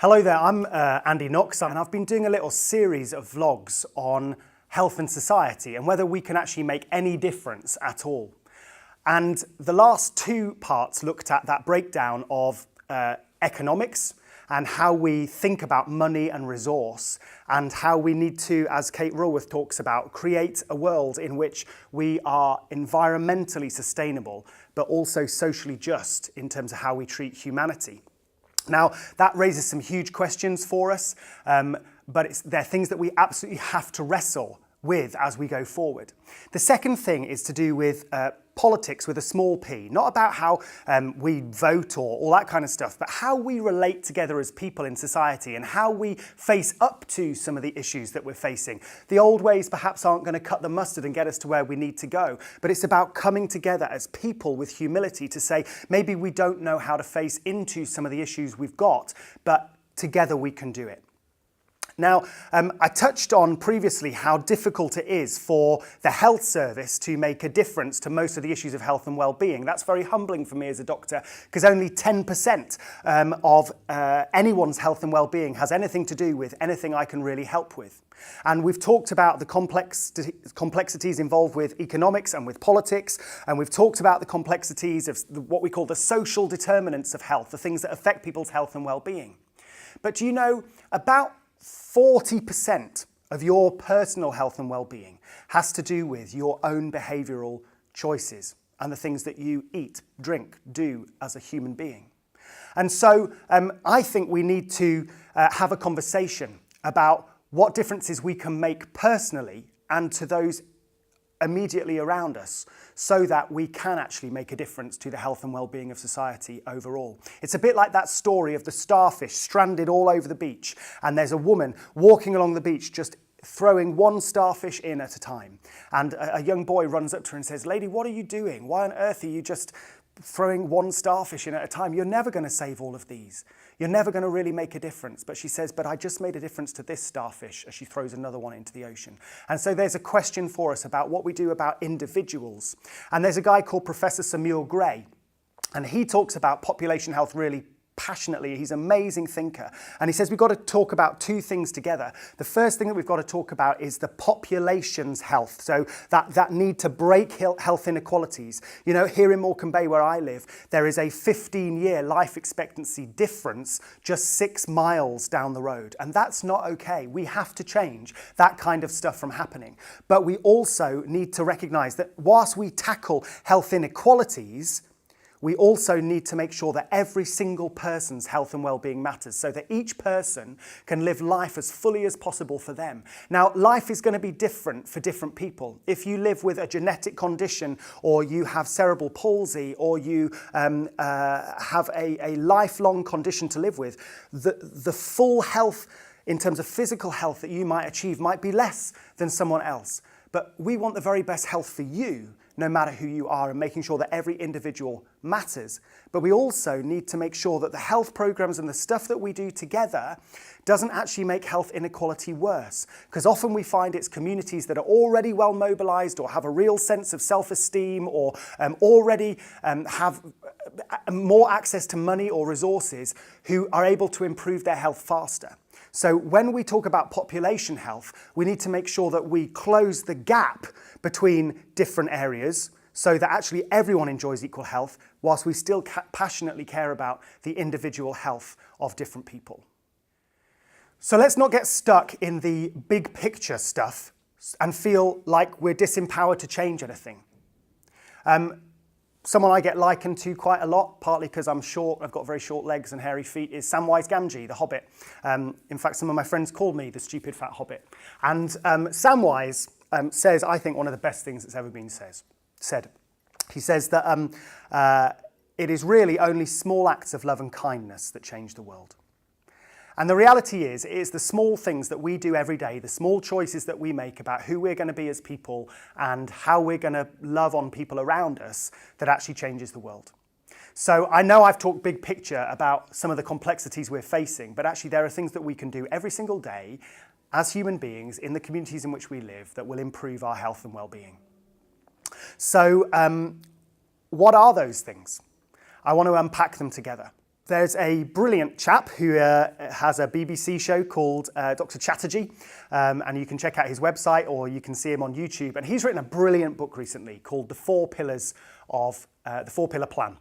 Hello there, I'm Andy Knox, and I've been doing a little series of vlogs on health and society and whether we can actually make any difference at all. And the last two parts looked at that breakdown of economics and how we think about money and resource, and how we need to, as Kate Raworth talks about, create a world in which we are environmentally sustainable, but also socially just in terms of how we treat humanity. Now, that raises some huge questions for us, but they're things that we absolutely have to wrestle with as we go forward. The second thing is to do with politics with a small p, not about how we vote or all that kind of stuff, but how we relate together as people in society and how we face up to some of the issues that we're facing. The old ways perhaps aren't going to cut the mustard and get us to where we need to go, but it's about coming together as people with humility to say, maybe we don't know how to face into some of the issues we've got, but together we can do it. Now, I touched on previously how difficult it is for the health service to make a difference to most of the issues of health and well-being. That's very humbling for me as a doctor, because only 10% of anyone's health and well-being has anything to do with anything I can really help with. And we've talked about the complexities involved with economics and with politics, and we've talked about the complexities of what we call the social determinants of health, the things that affect people's health and well-being. But do you know, about 40% of your personal health and well-being has to do with your own behavioural choices and the things that you eat, drink, do as a human being. And so I think we need to have a conversation about what differences we can make personally and to those immediately around us, so that we can actually make a difference to the health and well-being of society overall. It's a bit like that story of the starfish stranded all over the beach, and there's a woman walking along the beach just throwing one starfish in at a time. And a young boy runs up to her and says, "Lady, what are you doing? Why on earth are you just throwing one starfish in at a time? You're never going to save all of these. You're never going to really make a difference." But she says, "But I just made a difference to this starfish," as she throws another one into the ocean. And so there's a question for us about what we do about individuals. And there's a guy called Professor Samuel Gray, and he talks about population health really passionately. He's an amazing thinker. And he says we've got to talk about two things together. The first thing that we've got to talk about is the population's health. So that need to break health inequalities. You know, here in Morecambe Bay where I live, there is a 15-year life expectancy difference just 6 miles down the road. And that's not okay. We have to change that kind of stuff from happening. But we also need to recognise that whilst we tackle health inequalities, we also need to make sure that every single person's health and well-being matters, so that each person can live life as fully as possible for them. Now, life is going to be different for different people. If you live with a genetic condition, or you have cerebral palsy, or you have a lifelong condition to live with, the full health in terms of physical health that you might achieve might be less than someone else. But we want the very best health for you, no matter who you are, and making sure that every individual matters. But we also need to make sure that the health programs and the stuff that we do together doesn't actually make health inequality worse. Because often we find it's communities that are already well mobilised, or have a real sense of self-esteem, or already have more access to money or resources, who are able to improve their health faster. So when we talk about population health, we need to make sure that we close the gap between different areas so that actually everyone enjoys equal health, whilst we still passionately care about the individual health of different people. So let's not get stuck in the big picture stuff and feel like we're disempowered to change anything. Someone I get likened to quite a lot, partly because I'm short, I've got very short legs and hairy feet, is Samwise Gamgee, the Hobbit. In fact, some of my friends call me the stupid fat Hobbit. And Samwise says, I think, one of the best things that's ever been said. He says that it is really only small acts of love and kindness that change the world. And the reality is, it is the small things that we do every day, the small choices that we make about who we're going to be as people and how we're going to love on people around us, that actually changes the world. So I know I've talked big picture about some of the complexities we're facing, but actually there are things that we can do every single day as human beings in the communities in which we live that will improve our health and well-being. So what are those things? I want to unpack them together. there's a brilliant chap who has a BBC show called Dr. Chatterjee, and you can check out his website or you can see him on YouTube. And he's written a brilliant book recently called The 4 Pillars of the 4-Pillar Plan.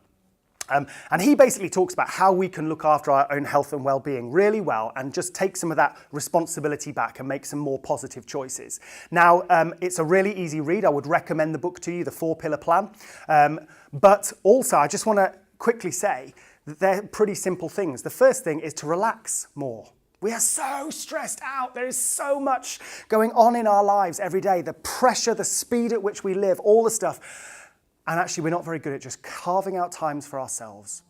And he basically talks about how we can look after our own health and well-being really well and just take some of that responsibility back and make some more positive choices. Now, it's a really easy read. I would recommend the book to you, The 4-Pillar Plan. But also, I just want to quickly say that they're pretty simple things. The first thing is to relax more. We are so stressed out. There is so much going on in our lives every day. The pressure, the speed at which we live, all the stuff. And actually, we're not very good at just carving out times for ourselves.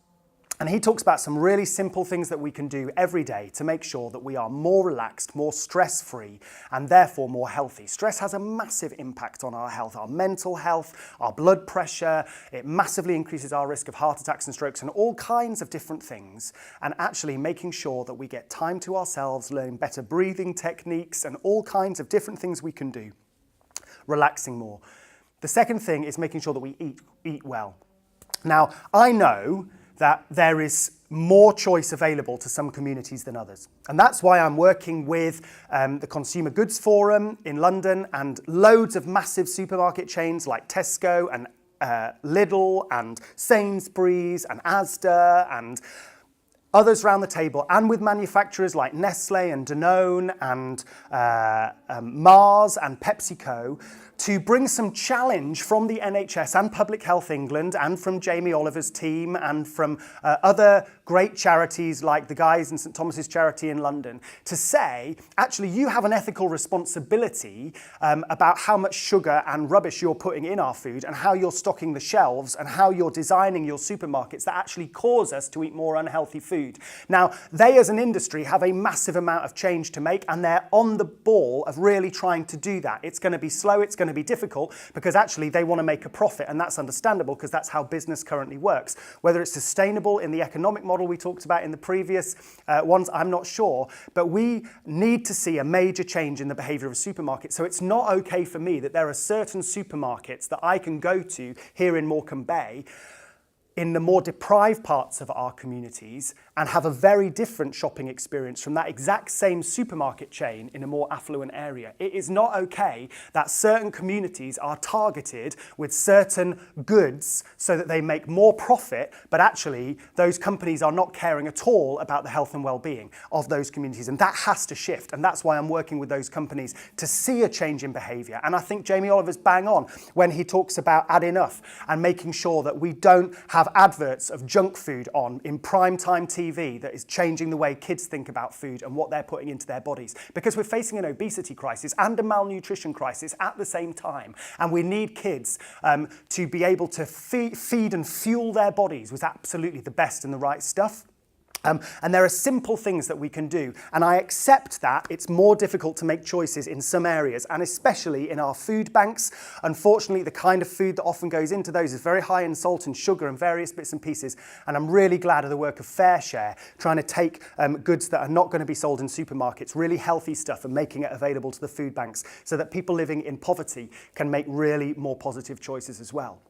And he talks about some really simple things that we can do every day to make sure that we are more relaxed, more stress-free, and therefore more healthy. Stress has a massive impact on our health, our mental health, our blood pressure. It massively increases our risk of heart attacks and strokes and all kinds of different things. And actually making sure that we get time to ourselves, learning better breathing techniques and all kinds of different things we can do. Relaxing more. The second thing is making sure that we eat well. Now, I know that there is more choice available to some communities than others. And that's why I'm working with the Consumer Goods Forum in London and loads of massive supermarket chains like Tesco and Lidl and Sainsbury's and Asda and others around the table, and with manufacturers like Nestle and Danone and Mars and PepsiCo, to bring some challenge from the NHS and Public Health England and from Jamie Oliver's team and from other great charities like the guys in St Thomas's Charity in London to say, actually, you have an ethical responsibility about how much sugar and rubbish you're putting in our food and how you're stocking the shelves and how you're designing your supermarkets that actually cause us to eat more unhealthy food. Now, they as an industry have a massive amount of change to make, and they're on the ball of really trying to do that. It's going to be slow, it's going to be difficult, because actually they want to make a profit, and that's understandable because that's how business currently works. Whether it's sustainable in the economic model we talked about in the previous ones, I'm not sure, but we need to see a major change in the behaviour of supermarkets. So it's not okay for me that there are certain supermarkets that I can go to here in Morecambe Bay in the more deprived parts of our communities and have a very different shopping experience from that exact same supermarket chain in a more affluent area. It is not okay that certain communities are targeted with certain goods so that they make more profit, but actually those companies are not caring at all about the health and well-being of those communities. And that has to shift. And that's why I'm working with those companies to see a change in behaviour. And I think Jamie Oliver's bang on when he talks about Add Enough and making sure that we don't have adverts of junk food on in prime time TV that is changing the way kids think about food and what they're putting into their bodies. Because we're facing an obesity crisis and a malnutrition crisis at the same time. And we need kids to be able to feed and fuel their bodies with absolutely the best and the right stuff. And there are simple things that we can do. And I accept that it's more difficult to make choices in some areas, and especially in our food banks. Unfortunately, the kind of food that often goes into those is very high in salt and sugar and various bits and pieces. And I'm really glad of the work of FareShare, trying to take goods that are not going to be sold in supermarkets, really healthy stuff, and making it available to the food banks so that people living in poverty can make really more positive choices as well.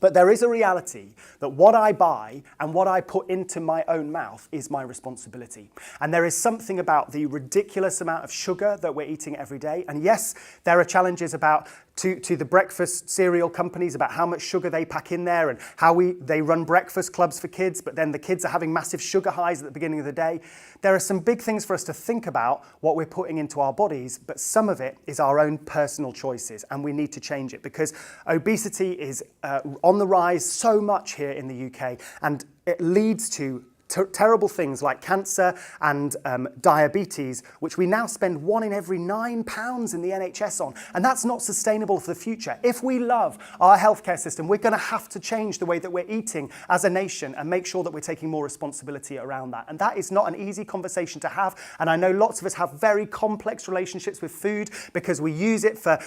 But there is a reality that what I buy and what I put into my own mouth is my responsibility. And there is something about the ridiculous amount of sugar that we're eating every day. And yes, there are challenges about to the breakfast cereal companies about how much sugar they pack in there and how they run breakfast clubs for kids, but then the kids are having massive sugar highs at the beginning of the day. There are some big things for us to think about what we're putting into our bodies, but some of it is our own personal choices, and we need to change it because obesity is on the rise so much here in the UK, and it leads to terrible things like cancer and diabetes, which we now spend £1 in every £9 in the NHS on. And that's not sustainable for the future. If we love our healthcare system, we're going to have to change the way that we're eating as a nation and make sure that we're taking more responsibility around that. And that is not an easy conversation to have. And I know lots of us have very complex relationships with food because we use it for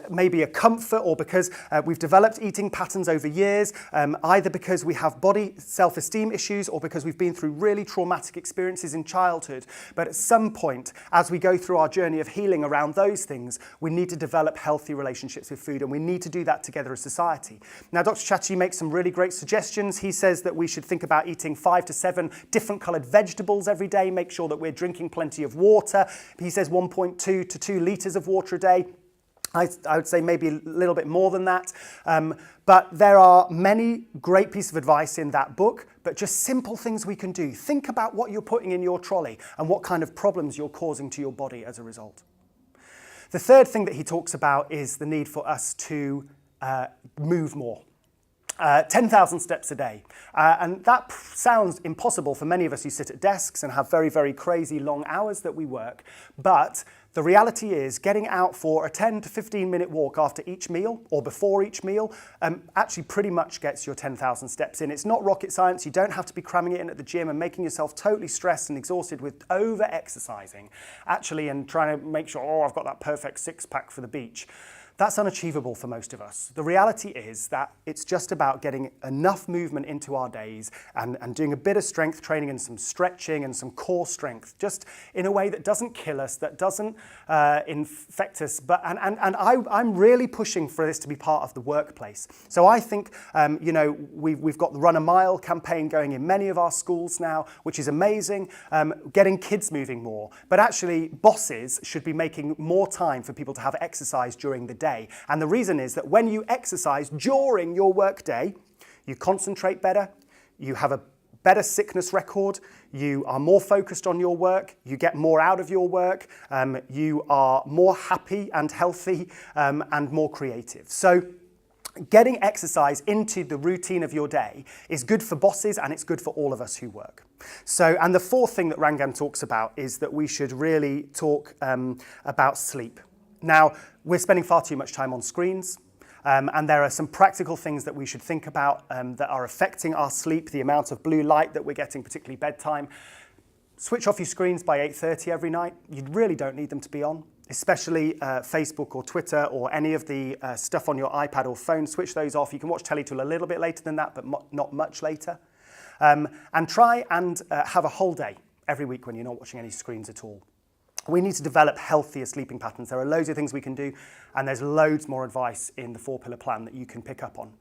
maybe a comfort or because we've developed eating patterns over years, either because we have body self-esteem issues or because we've been through really traumatic experiences in childhood, but at some point, as we go through our journey of healing around those things, we need to develop healthy relationships with food, and we need to do that together as society. Now, Dr. Chatterjee makes some really great suggestions. He says that we should think about eating 5 to 7 different coloured vegetables every day, make sure that we're drinking plenty of water. He says 1.2 to 2 litres of water a day. I would say maybe a little bit more than that. But there are many great pieces of advice in that book, but just simple things we can do. Think about what you're putting in your trolley and what kind of problems you're causing to your body as a result. The third thing that he talks about is the need for us to move more. 10,000 steps a day. And that sounds impossible for many of us who sit at desks and have very, very crazy long hours that we work. But the reality is getting out for a 10 to 15 minute walk after each meal or before each meal actually pretty much gets your 10,000 steps in. It's not rocket science. You don't have to be cramming it in at the gym and making yourself totally stressed and exhausted with over-exercising, actually, and trying to make sure, oh, I've got that perfect six-pack for the beach. That's unachievable for most of us. The reality is that it's just about getting enough movement into our days and doing a bit of strength training and some stretching and some core strength, just in a way that doesn't kill us, that doesn't infect us. I'm really pushing for this to be part of the workplace. So I think, we've got the Run a Mile campaign going in many of our schools now, which is amazing, getting kids moving more. But actually, bosses should be making more time for people to have exercise during the day. And the reason is that when you exercise during your work day, you concentrate better, you have a better sickness record, you are more focused on your work, you get more out of your work, you are more happy and healthy and more creative. So getting exercise into the routine of your day is good for bosses and it's good for all of us who work. So, and the fourth thing that Rangan talks about is that we should really talk about sleep. Now, we're spending far too much time on screens, and there are some practical things that we should think about that are affecting our sleep, the amount of blue light that we're getting, particularly bedtime. Switch off your screens by 8:30 every night. You really don't need them to be on, especially Facebook or Twitter or any of the stuff on your iPad or phone. Switch those off. You can watch telly till a little bit later than that, but not much later. And try and have a whole day every week when you're not watching any screens at all. We need to develop healthier sleeping patterns. There are loads of things we can do, and there's loads more advice in the 4-pillar plan that you can pick up on.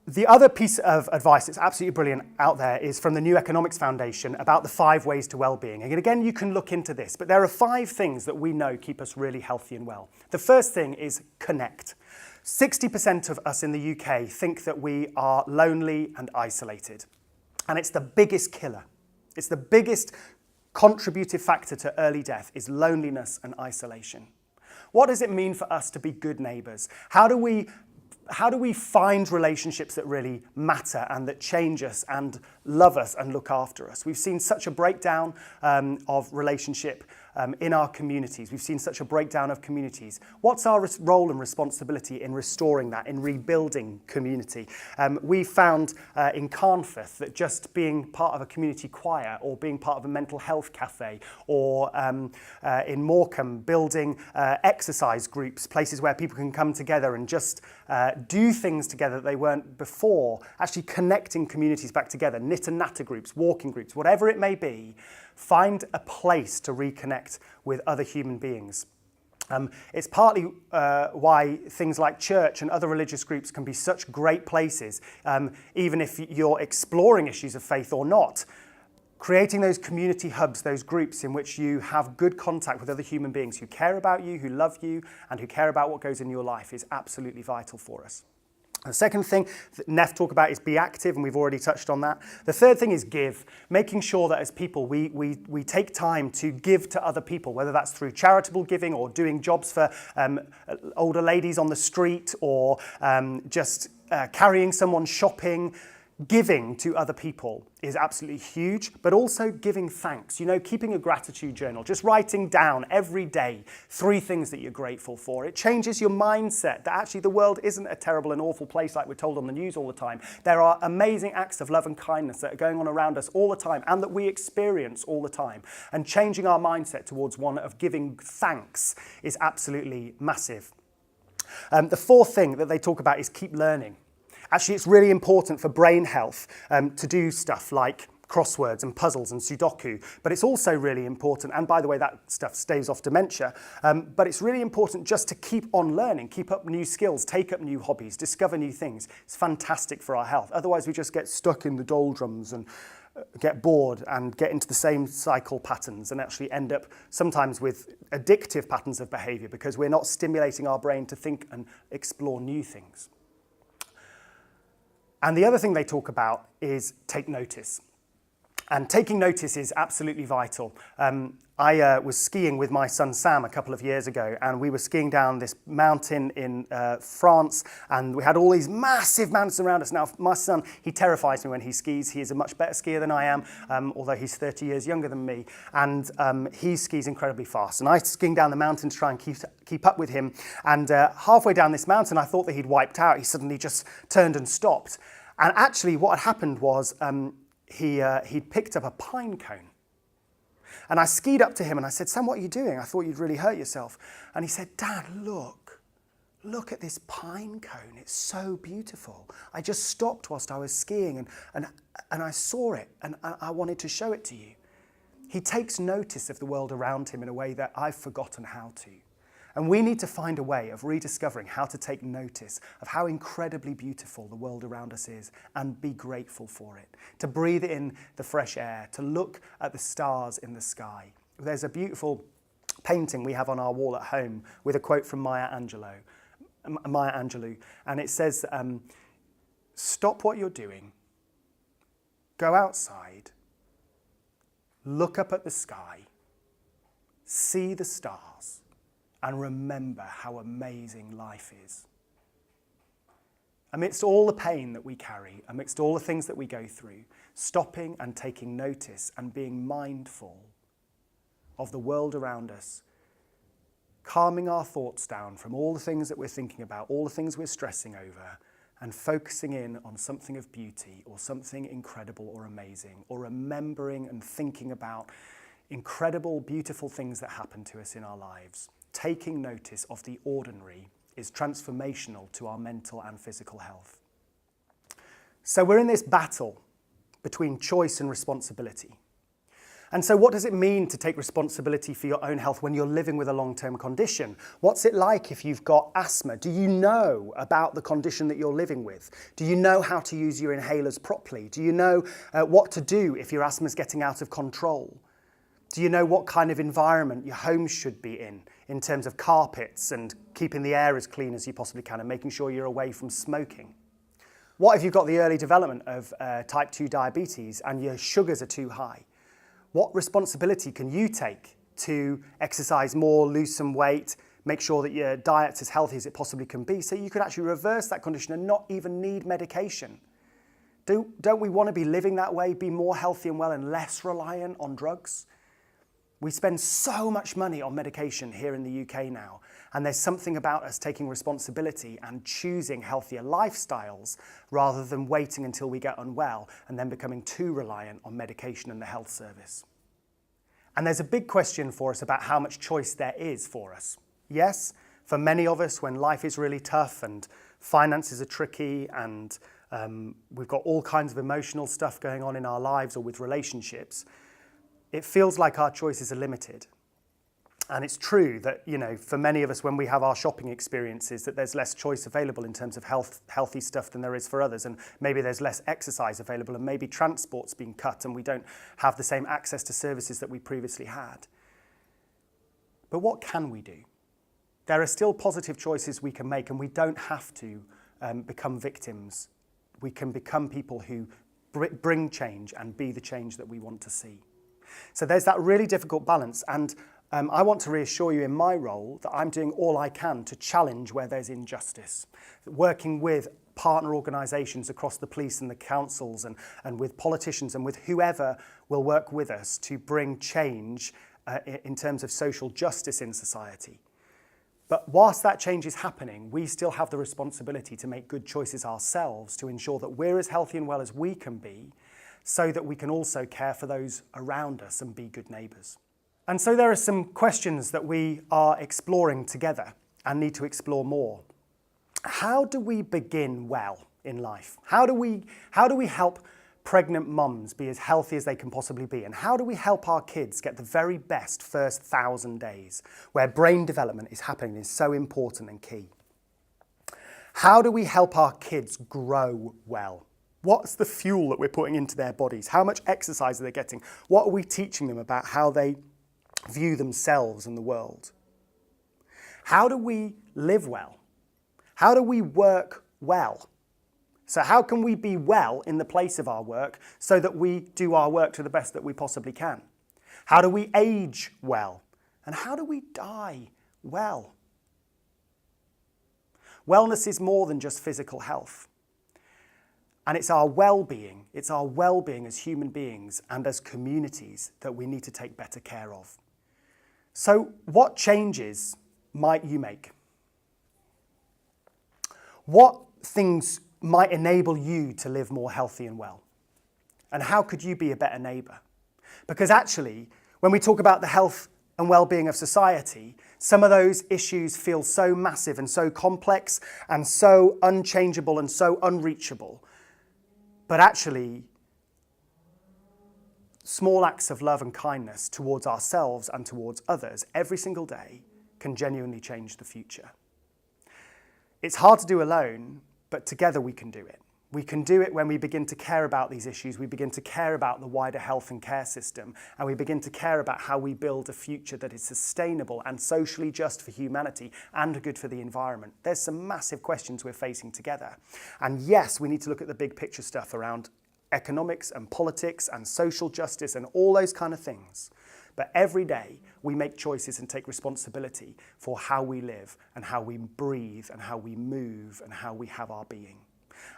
The other piece of advice that's absolutely brilliant out there is from the New Economics Foundation about the 5 ways to well-being. And again, you can look into this, but there are 5 things that we know keep us really healthy and well. The first thing is connect. 60% of us in the UK think that we are lonely and isolated, and it's the biggest killer. It's the biggest contributive factor to early death is loneliness and isolation. What does it mean for us to be good neighbours? How do we find relationships that really matter and that change us and love us and look after us? We've seen such a breakdown of relationship in our communities. We've seen such a breakdown of communities. What's our role and responsibility in restoring that, in rebuilding community? We found in Carnforth that just being part of a community choir or being part of a mental health cafe or in Morecambe building exercise groups, places where people can come together and just do things together that they weren't before, actually connecting communities back together, knit and natter groups, walking groups, whatever it may be. Find a place to reconnect with other human beings. It's partly why things like church and other religious groups can be such great places, even if you're exploring issues of faith or not. Creating those community hubs, those groups in which you have good contact with other human beings who care about you, who love you, and who care about what goes in your life is absolutely vital for us. The second thing that Neff talk about is be active, and we've already touched on that. The third thing is give, making sure that as people we take time to give to other people, whether that's through charitable giving or doing jobs for older ladies on the street or just carrying someone shopping. Giving to other people is absolutely huge, but also giving thanks. You know, keeping a gratitude journal, just writing down every day 3 things that you're grateful for. It changes your mindset that actually the world isn't a terrible and awful place like we're told on the news all the time. There are amazing acts of love and kindness that are going on around us all the time and that we experience all the time. And changing our mindset towards one of giving thanks is absolutely massive. The fourth thing that they talk about is keep learning. Actually, it's really important for brain health to do stuff like crosswords and puzzles and Sudoku, but it's also really important, and by the way, that stuff staves off dementia, but it's really important just to keep on learning, keep up new skills, take up new hobbies, discover new things. It's fantastic for our health. Otherwise, we just get stuck in the doldrums and get bored and get into the same cycle patterns and actually end up sometimes with addictive patterns of behaviour because we're not stimulating our brain to think and explore new things. And the other thing they talk about is take notice. And taking notice is absolutely vital. I was skiing with my son Sam a couple of years ago, and we were skiing down this mountain in France, and we had all these massive mountains around us. Now, my son, he terrifies me when he skis. He is a much better skier than I am, although he's 30 years younger than me, and he skis incredibly fast. And I was skiing down the mountain to try and keep up with him, and halfway down this mountain, I thought that he'd wiped out. He suddenly just turned and stopped. And actually, what had happened was he'd picked up a pine cone. And I skied up to him and I said, "Sam, what are you doing? I thought you'd really hurt yourself." And he said, "Dad, look at this pine cone. It's so beautiful. I just stopped whilst I was skiing and I saw it and I wanted to show it to you." He takes notice of the world around him in a way that I've forgotten how to. And we need to find a way of rediscovering how to take notice of how incredibly beautiful the world around us is and be grateful for it, to breathe in the fresh air, to look at the stars in the sky. There's a beautiful painting we have on our wall at home with a quote from Maya Angelou, and it says, "Stop what you're doing, go outside, look up at the sky, see the stars, and remember how amazing life is." Amidst all the pain that we carry, amidst all the things that we go through, stopping and taking notice and being mindful of the world around us, calming our thoughts down from all the things that we're thinking about, all the things we're stressing over, and focusing in on something of beauty or something incredible or amazing, or remembering and thinking about incredible, beautiful things that happen to us in our lives. Taking notice of the ordinary is transformational to our mental and physical health. So we're in this battle between choice and responsibility. And so what does it mean to take responsibility for your own health when you're living with a long-term condition? What's it like if you've got asthma? Do you know about the condition that you're living with? Do you know how to use your inhalers properly? Do you know what to do if your asthma is getting out of control? Do you know what kind of environment your home should be in terms of carpets and keeping the air as clean as you possibly can and making sure you're away from smoking? What if you've got the early development of type 2 diabetes and your sugars are too high? What responsibility can you take to exercise more, lose some weight, make sure that your diet's as healthy as it possibly can be so you could actually reverse that condition and not even need medication? Don't we want to be living that way, be more healthy and well and less reliant on drugs? We spend so much money on medication here in the UK now, and there's something about us taking responsibility and choosing healthier lifestyles rather than waiting until we get unwell and then becoming too reliant on medication and the health service. And there's a big question for us about how much choice there is for us. Yes, for many of us, when life is really tough and finances are tricky and we've got all kinds of emotional stuff going on in our lives or with relationships, it feels like our choices are limited. And it's true that, for many of us, when we have our shopping experiences, that there's less choice available in terms of healthy stuff than there is for others. And maybe there's less exercise available, and maybe transport's been cut and we don't have the same access to services that we previously had. But what can we do? There are still positive choices we can make, and we don't have to become victims. We can become people who bring change and be the change that we want to see. So there's that really difficult balance, and I want to reassure you in my role that I'm doing all I can to challenge where there's injustice, working with partner organisations across the police and the councils and with politicians and with whoever will work with us to bring change in terms of social justice in society. But whilst that change is happening, we still have the responsibility to make good choices ourselves to ensure that we're as healthy and well as we can be, so that we can also care for those around us and be good neighbours. And so there are some questions that we are exploring together and need to explore more. How do we begin well in life? How do we help pregnant mums be as healthy as they can possibly be? And how do we help our kids get the very best first 1,000 days where brain development is happening and is so important and key? How do we help our kids grow well? What's the fuel that we're putting into their bodies? How much exercise are they getting? What are we teaching them about how they view themselves and the world? How do we live well? How do we work well? So how can we be well in the place of our work so that we do our work to the best that we possibly can? How do we age well? And how do we die well? Wellness is more than just physical health. And it's our well-being as human beings and as communities that we need to take better care of. So what changes might you make? What things might enable you to live more healthy and well? And how could you be a better neighbour? Because actually, when we talk about the health and well-being of society, some of those issues feel so massive and so complex and so unchangeable and so unreachable. But actually, small acts of love and kindness towards ourselves and towards others every single day can genuinely change the future. It's hard to do alone, but together we can do it. We can do it when we begin to care about these issues, we begin to care about the wider health and care system, and we begin to care about how we build a future that is sustainable and socially just for humanity and good for the environment. There's some massive questions we're facing together. And yes, we need to look at the big picture stuff around economics and politics and social justice and all those kind of things. But every day we make choices and take responsibility for how we live and how we breathe and how we move and how we have our being.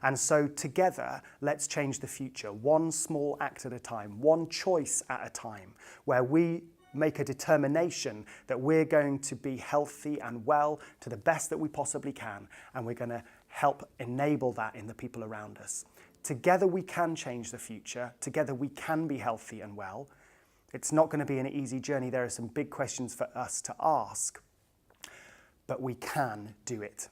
And so together, let's change the future, one small act at a time, one choice at a time, where we make a determination that we're going to be healthy and well to the best that we possibly can, and we're going to help enable that in the people around us. Together we can change the future, together we can be healthy and well. It's not going to be an easy journey. There are some big questions for us to ask, but we can do it.